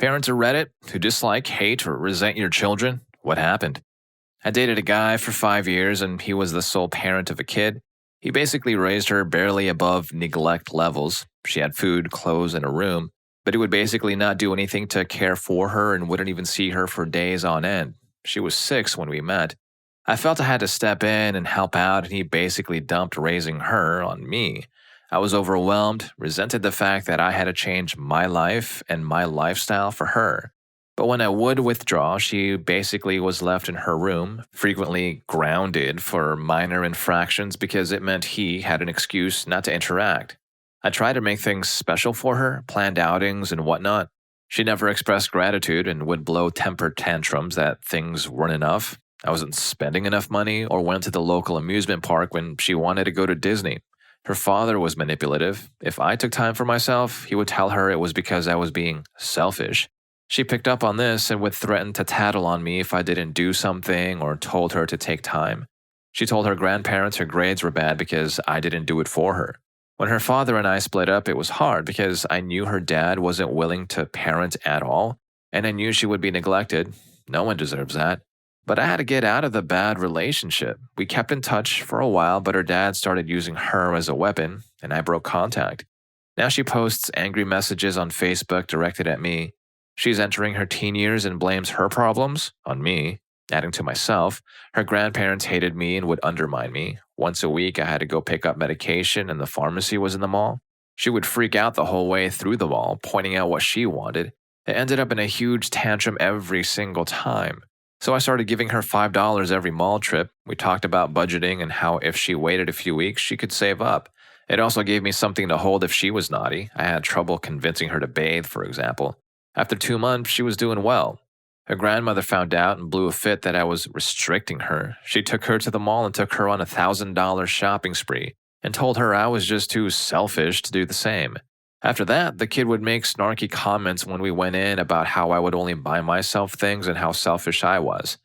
Parents of Reddit who dislike, hate, or resent your children? What happened? I dated a guy for 5 years and he was the sole parent of a kid. He basically raised her barely above neglect levels. She had food, clothes, and a room, but he would basically not do anything to care for her and wouldn't even see her for days on end. She was 6 when we met. I felt I had to step in and help out, and he basically dumped raising her on me. I was overwhelmed, resented the fact that I had to change my life and my lifestyle for her. But when I would withdraw, she basically was left in her room, frequently grounded for minor infractions because it meant he had an excuse not to interact. I tried to make things special for her, planned outings and whatnot. She never expressed gratitude and would blow temper tantrums that things weren't enough. I wasn't spending enough money or went to the local amusement park when she wanted to go to Disney. Her father was manipulative. If I took time for myself, he would tell her it was because I was being selfish. She picked up on this and would threaten to tattle on me if I didn't do something or told her to take time. She told her grandparents her grades were bad because I didn't do it for her. When her father and I split up, it was hard because I knew her dad wasn't willing to parent at all, and I knew she would be neglected. No one deserves that. But I had to get out of the bad relationship. We kept in touch for a while, but her dad started using her as a weapon, and I broke contact. Now she posts angry messages on Facebook directed at me. She's entering her teen years and blames her problems on me. Adding to myself, her grandparents hated me and would undermine me. Once a week, I had to go pick up medication, and the pharmacy was in the mall. She would freak out the whole way through the mall, pointing out what she wanted. It ended up in a huge tantrum every single time. So I started giving her $5 every mall trip. We talked about budgeting and how if she waited a few weeks, she could save up. It also gave me something to hold if she was naughty. I had trouble convincing her to bathe, for example. After 2 months, she was doing well. Her grandmother found out and blew a fit that I was restricting her. She took her to the mall and took her on a $1,000 shopping spree and told her I was just too selfish to do the same. After that, the kid would make snarky comments when we went in about how I would only buy myself things and how selfish I was.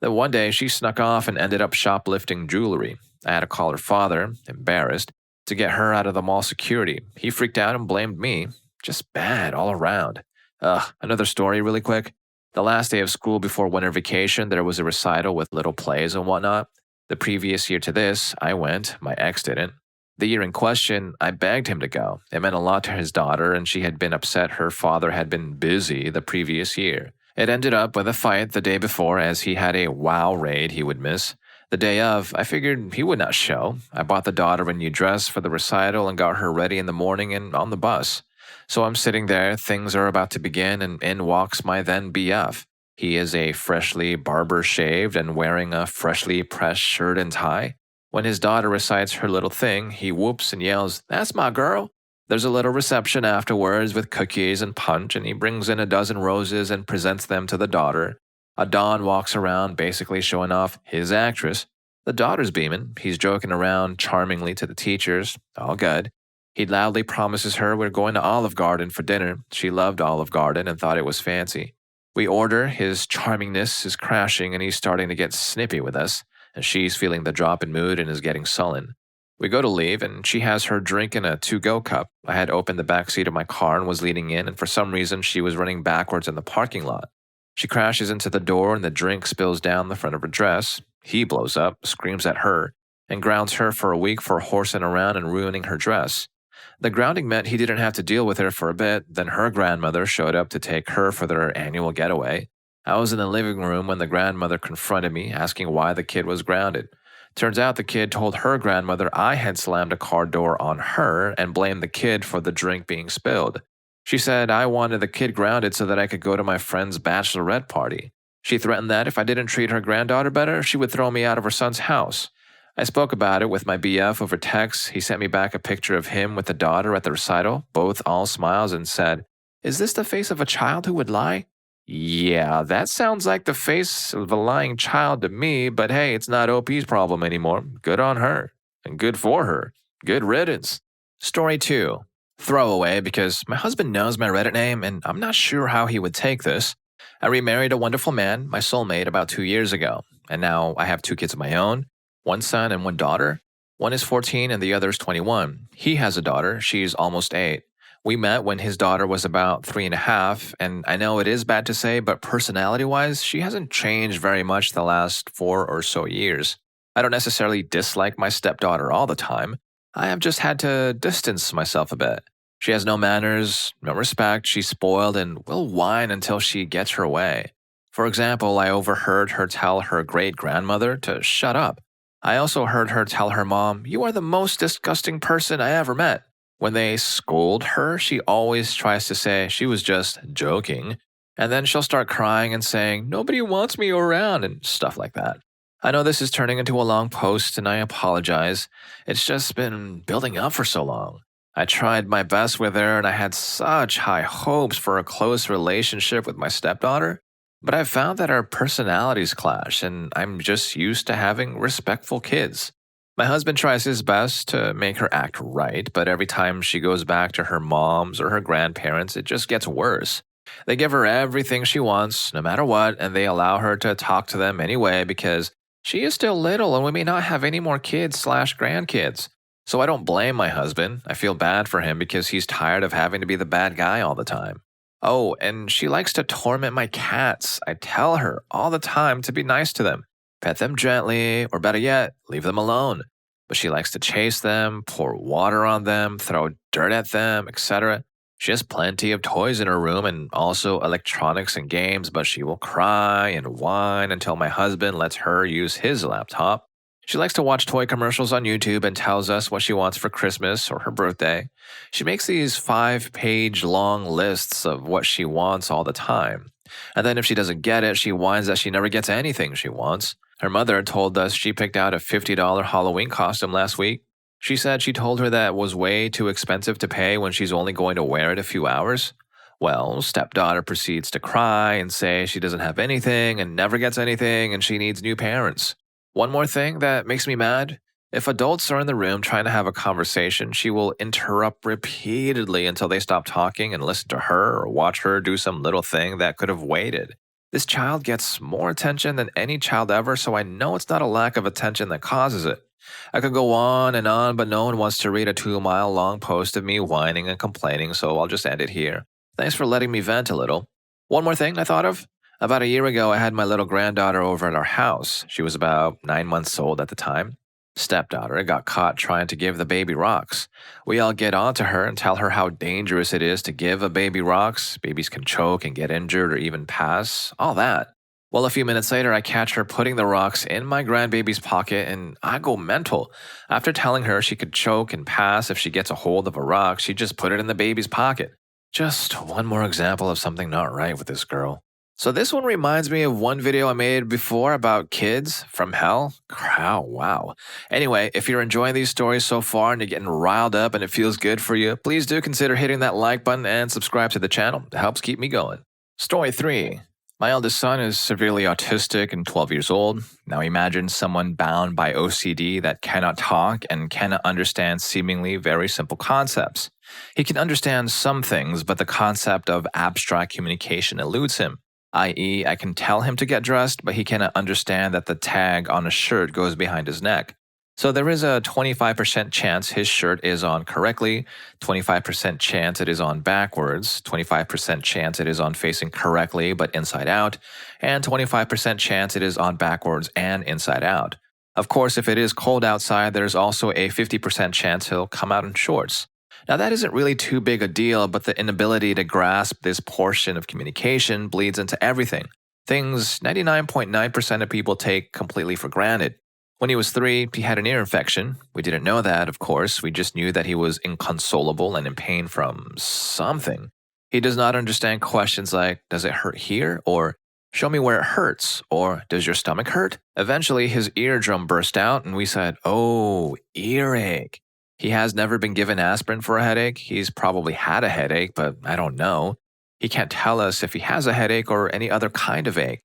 Then one day, she snuck off and ended up shoplifting jewelry. I had to call her father, embarrassed, to get her out of the mall security. He freaked out and blamed me. Just bad all around. Another story really quick. The last day of school before winter vacation, there was a recital with little plays and whatnot. The previous year to this, I went, my ex didn't. The year in question, I begged him to go. It meant a lot to his daughter, and she had been upset her father had been busy the previous year. It ended up with a fight the day before as he had a WoW raid he would miss. The day of, I figured he would not show. I bought the daughter a new dress for the recital and got her ready in the morning and on the bus. So I'm sitting there, things are about to begin, and in walks my then BF. He is a freshly barber shaved and wearing a freshly pressed shirt and tie. When his daughter recites her little thing, he whoops and yells, "That's my girl." There's a little reception afterwards with cookies and punch, and he brings in a dozen roses and presents them to the daughter. Adon walks around basically showing off his actress. The daughter's beaming. He's joking around charmingly to the teachers. All good. He loudly promises her we're going to Olive Garden for dinner. She loved Olive Garden and thought it was fancy. We order, his charmingness is crashing and he's starting to get snippy with us, and she's feeling the drop in mood and is getting sullen. We go to leave and she has her drink in a to-go cup. I had opened the back seat of my car and was leaning in, and for some reason she was running backwards in the parking lot. She crashes into the door and the drink spills down the front of her dress. He blows up, screams at her, and grounds her for a week for horsing around and ruining her dress. The grounding meant he didn't have to deal with her for a bit. Then her grandmother showed up to take her for their annual getaway. I was in the living room when the grandmother confronted me, asking why the kid was grounded. Turns out the kid told her grandmother I had slammed a car door on her and blamed the kid for the drink being spilled. She said I wanted the kid grounded so that I could go to my friend's bachelorette party. She threatened that if I didn't treat her granddaughter better, she would throw me out of her son's house. I spoke about it with my BF over text. He sent me back a picture of him with the daughter at the recital, both all smiles, and said, "Is this the face of a child who would lie?" Yeah, that sounds like the face of a lying child to me, but hey, it's not OP's problem anymore. Good on her. And good for her. Good riddance. Story 2. Throwaway because my husband knows my Reddit name and I'm not sure how he would take this. I remarried a wonderful man, my soulmate, about 2 years ago. And now I have 2 kids of my own. 1 son and 1 daughter. One is 14 and the other is 21. He has a daughter. She's almost 8. We met when his daughter was about 3.5, and I know it is bad to say, but personality wise, she hasn't changed very much the last 4 or so years. I don't necessarily dislike my stepdaughter all the time. I have just had to distance myself a bit. She has no manners, no respect, she's spoiled, and will whine until she gets her way. For example, I overheard her tell her great grandmother to shut up. I also heard her tell her mom, "You are the most disgusting person I ever met." When they scold her, she always tries to say she was just joking, and then she'll start crying and saying, "Nobody wants me around," and stuff like that. I know this is turning into a long post, and I apologize. It's just been building up for so long. I tried my best with her, and I had such high hopes for a close relationship with my stepdaughter. But I've found that our personalities clash, and I'm just used to having respectful kids. My husband tries his best to make her act right, but every time she goes back to her mom's or her grandparents, it just gets worse. They give her everything she wants, no matter what, and they allow her to talk to them anyway because she is still little and we may not have any more kids/grandkids. So I don't blame my husband. I feel bad for him because he's tired of having to be the bad guy all the time. Oh, and she likes to torment my cats. I tell her all the time to be nice to them, pet them gently, or better yet, leave them alone. But she likes to chase them, pour water on them, throw dirt at them, etc. She has plenty of toys in her room and also electronics and games, but she will cry and whine until my husband lets her use his laptop. She likes to watch toy commercials on YouTube and tells us what she wants for Christmas or her birthday. She makes these 5-page long lists of what she wants all the time. And then if she doesn't get it, she whines that she never gets anything she wants. Her mother told us she picked out a $50 Halloween costume last week. She said she told her that was way too expensive to pay when she's only going to wear it a few hours. Well, stepdaughter proceeds to cry and say she doesn't have anything and never gets anything and she needs new parents. One more thing that makes me mad. If adults are in the room trying to have a conversation, she will interrupt repeatedly until they stop talking and listen to her or watch her do some little thing that could have waited. This child gets more attention than any child ever, so I know it's not a lack of attention that causes it. I could go on, but no one wants to read a 2-mile long post of me whining and complaining, so I'll just end it here. Thanks for letting me vent a little. One more thing I thought of. About a year ago, I had my little granddaughter over at our house. She was about 9 months old at the time. Stepdaughter got caught trying to give the baby rocks. We all get on to her and tell her how dangerous it is to give a baby rocks. Babies can choke and get injured or even pass. All that. Well, a few minutes later, I catch her putting the rocks in my grandbaby's pocket and I go mental. After telling her she could choke and pass if she gets a hold of a rock, she just put it in the baby's pocket. Just one more example of something not right with this girl. So this one reminds me of one video I made before about kids from hell. Oh, wow. Anyway, if you're enjoying these stories so far and you're getting riled up and it feels good for you, please do consider hitting that like button and subscribe to the channel. It helps keep me going. Story 3. My eldest son is severely autistic and 12 years old. Now imagine someone bound by OCD that cannot talk and cannot understand seemingly very simple concepts. He can understand some things, but the concept of abstract communication eludes him. I.e., I can tell him to get dressed, but he cannot understand that the tag on a shirt goes behind his neck. So there is a 25% chance his shirt is on correctly, 25% chance it is on backwards, 25% chance it is on facing correctly but inside out, and 25% chance it is on backwards and inside out. Of course, if it is cold outside, there's also a 50% chance he'll come out in shorts. Now, that isn't really too big a deal, but the inability to grasp this portion of communication bleeds into everything. Things 99.9% of people take completely for granted. When he was 3, he had an ear infection. We didn't know that, of course. We just knew that he was inconsolable and in pain from something. He does not understand questions like, "Does it hurt here?" or "Show me where it hurts," or "Does your stomach hurt?" Eventually, his eardrum burst out, and we said, "Oh, earache." He has never been given aspirin for a headache. He's probably had a headache, but I don't know. He can't tell us if he has a headache or any other kind of ache.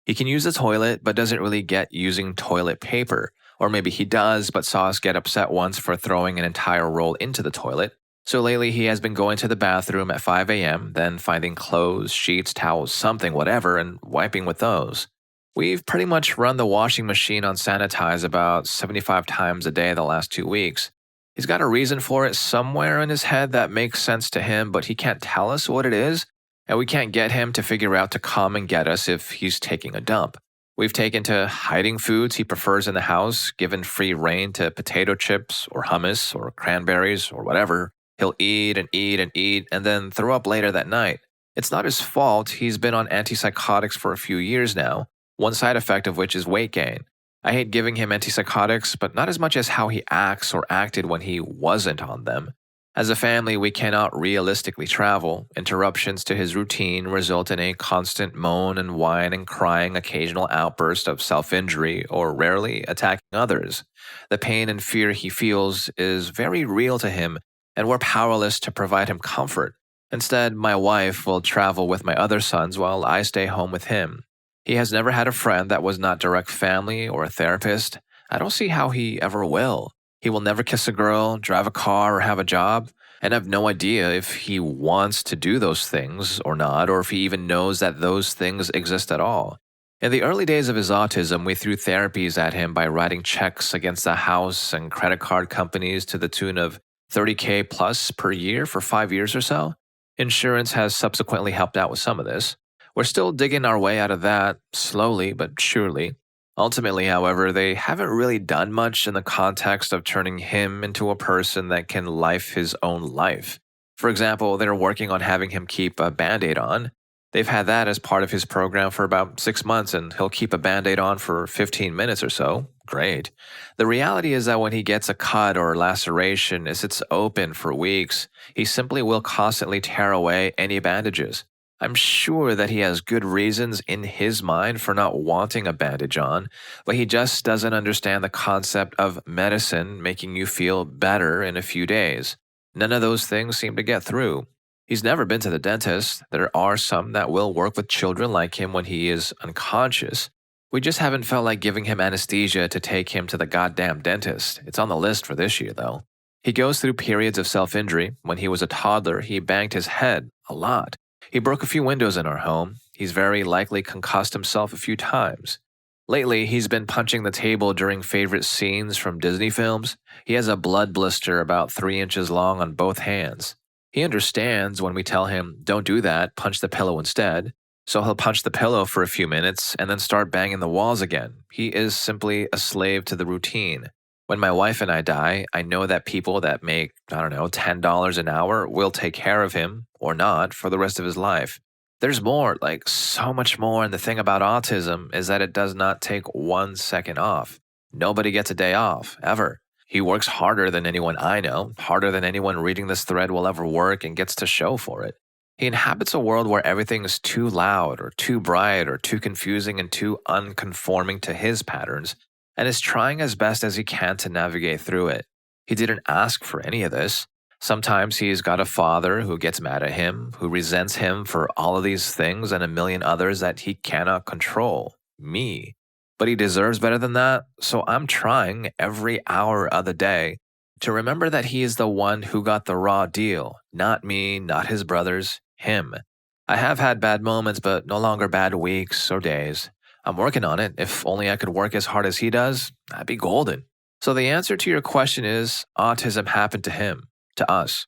He can use the toilet, but doesn't really get using toilet paper. Or maybe he does, but saw us get upset once for throwing an entire roll into the toilet. So lately, he has been going to the bathroom at 5 a.m., then finding clothes, sheets, towels, something, whatever, and wiping with those. We've pretty much run the washing machine on sanitize about 75 times a day the last 2 weeks. He's got a reason for it somewhere in his head that makes sense to him, but he can't tell us what it is, and we can't get him to figure out to come and get us if he's taking a dump. We've taken to hiding foods he prefers in the house, given free rein to potato chips or hummus or cranberries or whatever. He'll eat and eat and eat and then throw up later that night. It's not his fault. He's been on antipsychotics for a few years now, one side effect of which is weight gain. I hate giving him antipsychotics, but not as much as how he acts or acted when he wasn't on them. As a family, we cannot realistically travel. Interruptions to his routine result in a constant moan and whine and crying, occasional outburst of self-injury, or rarely attacking others. The pain and fear he feels is very real to him, and we're powerless to provide him comfort. Instead, my wife will travel with my other sons while I stay home with him. He has never had a friend that was not direct family or a therapist. I don't see how he ever will. He will never kiss a girl, drive a car, or have a job, and I have no idea if he wants to do those things or not, or if he even knows that those things exist at all. In the early days of his autism, we threw therapies at him by writing checks against the house and credit card companies to the tune of $30K plus per year for 5 years or so. Insurance has subsequently helped out with some of this. We're still digging our way out of that, slowly but surely. Ultimately, however, they haven't really done much in the context of turning him into a person that can life his own life. For example, they're working on having him keep a Band-Aid on. They've had that as part of his program for about 6 months, and he'll keep a Band-Aid on for 15 minutes or so. Great. The reality is that when he gets a cut or laceration, as it's open for weeks, he simply will constantly tear away any bandages. I'm sure that he has good reasons in his mind for not wanting a bandage on, but he just doesn't understand the concept of medicine making you feel better in a few days. None of those things seem to get through. He's never been to the dentist. There are some that will work with children like him when he is unconscious. We just haven't felt like giving him anesthesia to take him to the goddamn dentist. It's on the list for this year, though. He goes through periods of self-injury. When he was a toddler, he banged his head a lot. He broke a few windows in our home. He's very likely concussed himself a few times. Lately, he's been punching the table during favorite scenes from Disney films. He has a blood blister about 3 inches long on both hands. He understands when we tell him, don't do that, punch the pillow instead. So he'll punch the pillow for a few minutes and then start banging the walls again. He is simply a slave to the routine. When my wife and I die, I know that people that make, $10 an hour will take care of him, or not, for the rest of his life. There's more, like so much more, and the thing about autism is that it does not take 1 second off. Nobody gets a day off, ever. He works harder than anyone I know, harder than anyone reading this thread will ever work, and gets to show for it. He inhabits a world where everything is too loud, or too bright, or too confusing, and too unconforming to his patterns, and is trying as best as he can to navigate through it. He didn't ask for any of this. Sometimes he's got a father who gets mad at him, who resents him for all of these things and a million others that he cannot control. Me. But he deserves better than that, so I'm trying every hour of the day to remember that he is the one who got the raw deal. Not me, not his brothers, him. I have had bad moments, but no longer bad weeks or days. I'm working on it. If only I could work as hard as he does, I'd be golden. So the answer to your question is, autism happened to him, to us.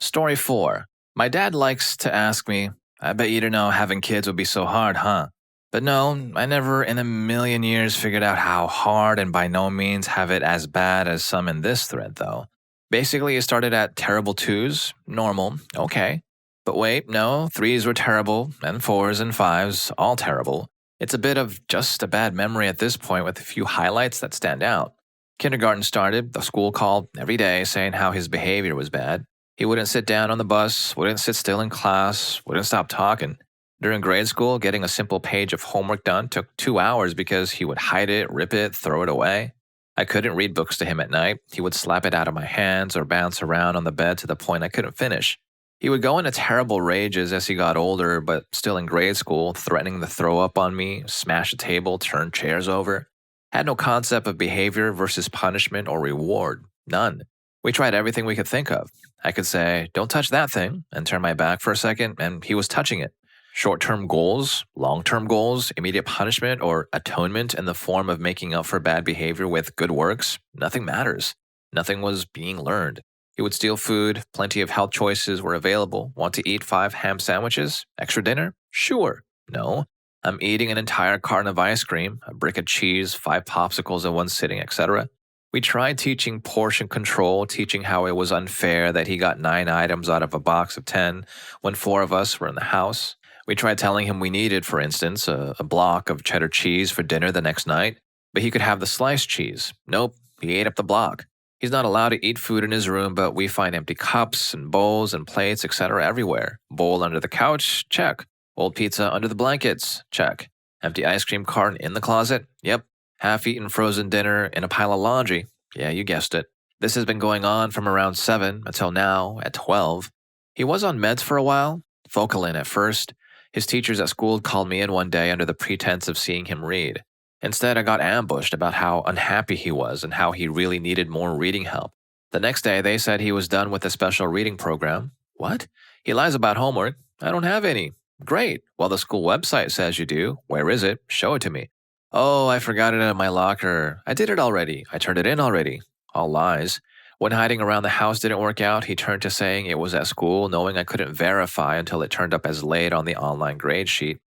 Story 4. My dad likes to ask me, I bet you didn't know having kids would be so hard, huh? But no, I never in a million years figured out how hard, and by no means have it as bad as some in this thread, though. Basically, it started at terrible 2s, normal, okay. But wait, no, 3s were terrible, and 4s and 5s, all terrible. It's a bit of just a bad memory at this point with a few highlights that stand out. Kindergarten started, the school called every day saying how his behavior was bad. He wouldn't sit down on the bus, wouldn't sit still in class, wouldn't stop talking. During grade school, getting a simple page of homework done took 2 hours because he would hide it, rip it, throw it away. I couldn't read books to him at night. He would slap it out of my hands or bounce around on the bed to the point I couldn't finish. He would go into terrible rages as he got older, but still in grade school, threatening to throw up on me, smash a table, turn chairs over. Had no concept of behavior versus punishment or reward. None. We tried everything we could think of. I could say, don't touch that thing, and turn my back for a second, and he was touching it. Short-term goals, long-term goals, immediate punishment, or atonement in the form of making up for bad behavior with good works, nothing matters. Nothing was being learned. He would steal food, plenty of health choices were available. Want to eat 5 ham sandwiches? Extra dinner? Sure. No. I'm eating an entire carton of ice cream, a brick of cheese, 5 popsicles in one sitting, etc. We tried teaching portion control, teaching how it was unfair that he got 9 items out of a box of 10 when 4 of us were in the house. We tried telling him we needed, for instance, a block of cheddar cheese for dinner the next night, but he could have the sliced cheese. Nope, he ate up the block. He's not allowed to eat food in his room, but we find empty cups and bowls and plates, etc. everywhere. Bowl under the couch? Check. Old pizza under the blankets? Check. Empty ice cream carton in the closet? Yep. Half-eaten frozen dinner in a pile of laundry? Yeah, you guessed it. This has been going on from around 7 until now at 12. He was on meds for a while, Focalin at first. His teachers at school called me in one day under the pretense of seeing him read. Instead, I got ambushed about how unhappy he was and how he really needed more reading help. The next day, they said he was done with the special reading program. What? He lies about homework. I don't have any. Great. Well, the school website says you do. Where is it? Show it to me. Oh, I forgot it in my locker. I did it already. I turned it in already. All lies. When hiding around the house didn't work out, he turned to saying it was at school, knowing I couldn't verify until it turned up as late on the online grade sheet.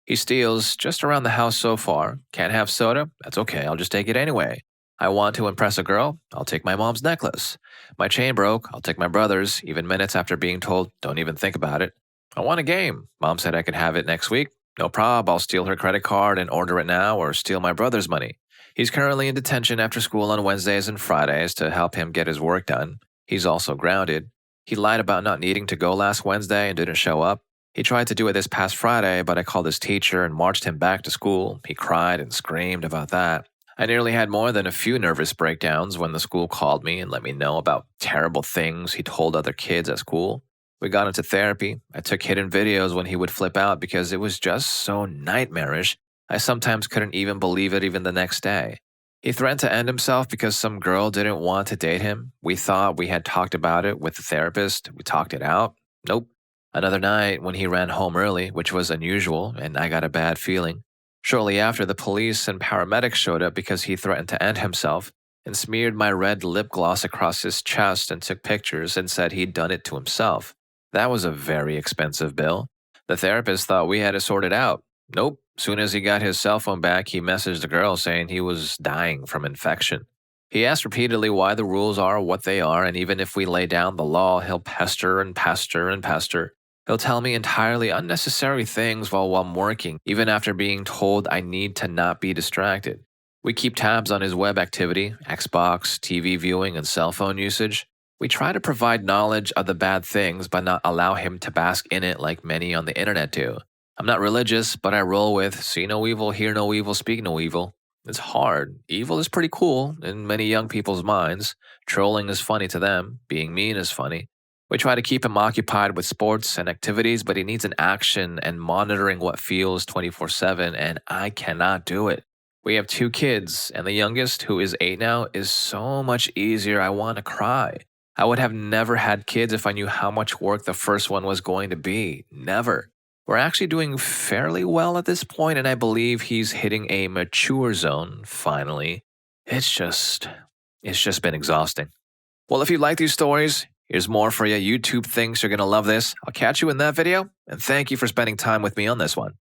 He steals just around the house so far. Can't have soda? That's okay, I'll just take it anyway. I want to impress a girl? I'll take my mom's necklace. My chain broke? I'll take my brother's, even minutes after being told, don't even think about it. I want a game. Mom said I could have it next week. No prob, I'll steal her credit card and order it now or steal my brother's money. He's currently in detention after school on Wednesdays and Fridays to help him get his work done. He's also grounded. He lied about not needing to go last Wednesday and didn't show up. He tried to do it this past Friday, but I called his teacher and marched him back to school. He cried and screamed about that. I nearly had more than a few nervous breakdowns when the school called me and let me know about terrible things he told other kids at school. We got into therapy. I took hidden videos when he would flip out because it was just so nightmarish. I sometimes couldn't even believe it even the next day. He threatened to end himself because some girl didn't want to date him. We thought we had talked about it with the therapist. We talked it out. Nope. Another night when he ran home early, which was unusual, and I got a bad feeling. Shortly after, the police and paramedics showed up because he threatened to end himself and smeared my red lip gloss across his chest and took pictures and said he'd done it to himself. That was a very expensive bill. The therapist thought we had it sorted out. Nope. Soon as he got his cell phone back, he messaged the girl saying he was dying from infection. He asked repeatedly why the rules are what they are, and even if we lay down the law, he'll pester and pester and pester. He'll tell me entirely unnecessary things while I'm working, even after being told I need to not be distracted. We keep tabs on his web activity, Xbox, TV viewing, and cell phone usage. We try to provide knowledge of the bad things but not allow him to bask in it like many on the internet do. I'm not religious, but I roll with see no evil, hear no evil, speak no evil. It's hard. Evil is pretty cool in many young people's minds. Trolling is funny to them. Being mean is funny. We try to keep him occupied with sports and activities, but he needs an action and monitoring what feels 24/7, and I cannot do it. We have 2 kids, and the youngest, who is 8 now, is so much easier. I want to cry. I would have never had kids if I knew how much work the first one was going to be. Never. We're actually doing fairly well at this point, and I believe he's hitting a mature zone, finally. It's just been exhausting. Well, if you like these stories, here's more for you. YouTube thinks you're going to love this. I'll catch you in that video, and thank you for spending time with me on this one.